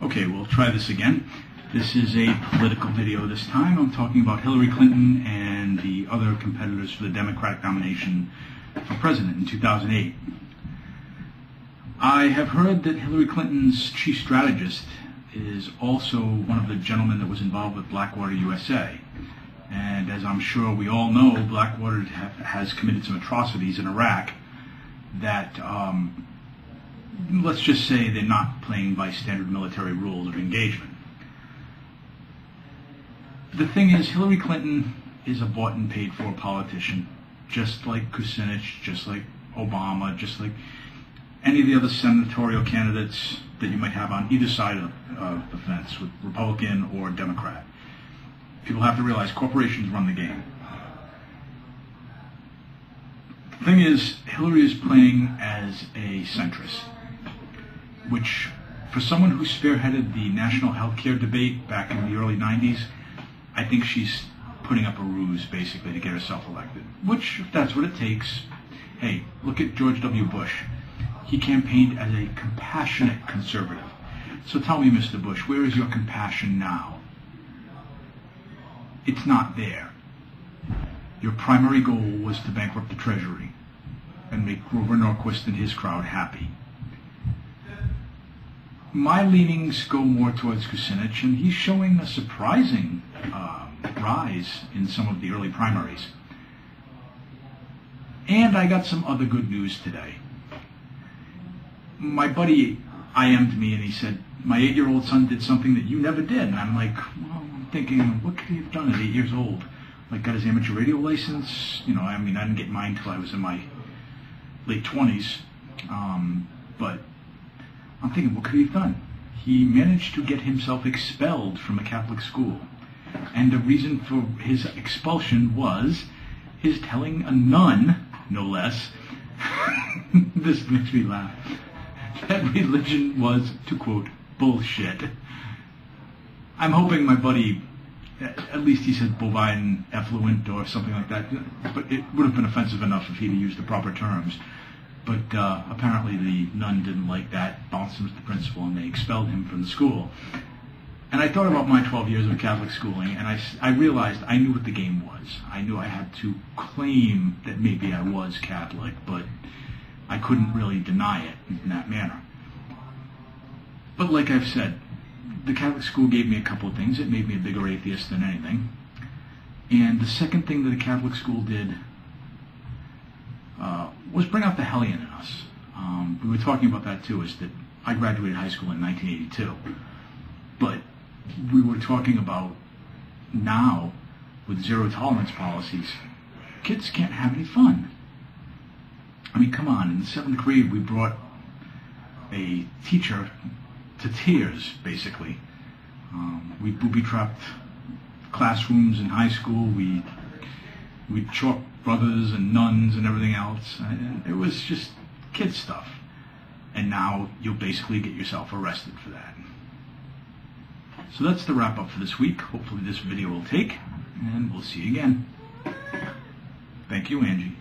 Okay, we'll try this again. This is a political video this time. I'm talking about Hillary Clinton and the other competitors for the Democratic nomination for president in 2008. I have heard that Hillary Clinton's chief strategist is also one of the gentlemen that was involved with Blackwater USA. And as I'm sure we all know, Blackwater has committed some atrocities in Iraq that, let's just say they're not playing by standard military rules of engagement. The thing is, Hillary Clinton is a bought and paid for politician, just like Kucinich, just like Obama, just like any of the other senatorial candidates that you might have on either side of the fence, with Republican or Democrat. People have to realize corporations run the game. The thing is, Hillary is playing as a centrist, which for someone who spearheaded the national health care debate back in the early 90s, I think she's putting up a ruse basically to get herself elected, which, if that's what it takes, hey, look at George W. Bush. He campaigned as a compassionate conservative. So tell me, Mr. Bush, where is your compassion now? It's not there. Your primary goal was to bankrupt the Treasury and make Grover Norquist and his crowd happy. My leanings go more towards Kucinich, and he's showing a surprising rise in some of the early primaries. And I got some other good news today. My buddy IM'd me and he said, my 8-year-old son did something that you never did. And I'm like, well, I'm thinking, what could he have done at 8 years old? Like, got his amateur radio license? You know, I mean, I didn't get mine till I was in my late 20s. But I'm thinking, what could he have done? He managed to get himself expelled from a Catholic school. And the reason for his expulsion was his telling a nun, no less, this makes me laugh, that religion was, to quote, bullshit. I'm hoping my buddy, at least he said bovine effluent or something like that, but it would have been offensive enough if he'd used the proper terms. But apparently the nun didn't like that, bounced him to the principal, and they expelled him from the school. And I thought about my 12 years of Catholic schooling, and I realized I knew what the game was. I knew I had to claim that maybe I was Catholic, but I couldn't really deny it in that manner. But like I've said, the Catholic school gave me a couple of things. It made me a bigger atheist than anything. And the second thing that the Catholic school did was bring out the hellion in us. We were talking about that too, is that I graduated high school in 1982. But we were talking about now, with zero tolerance policies, kids can't have any fun. I mean, come on, in the 7th grade we brought a teacher to tears, basically. We booby-trapped classrooms in high school. We chalked brothers and nuns and everything else. And it was just kid stuff. And now you'll basically get yourself arrested for that. So that's the wrap up for this week. Hopefully this video will take, and we'll see you again. Thank you, Angie.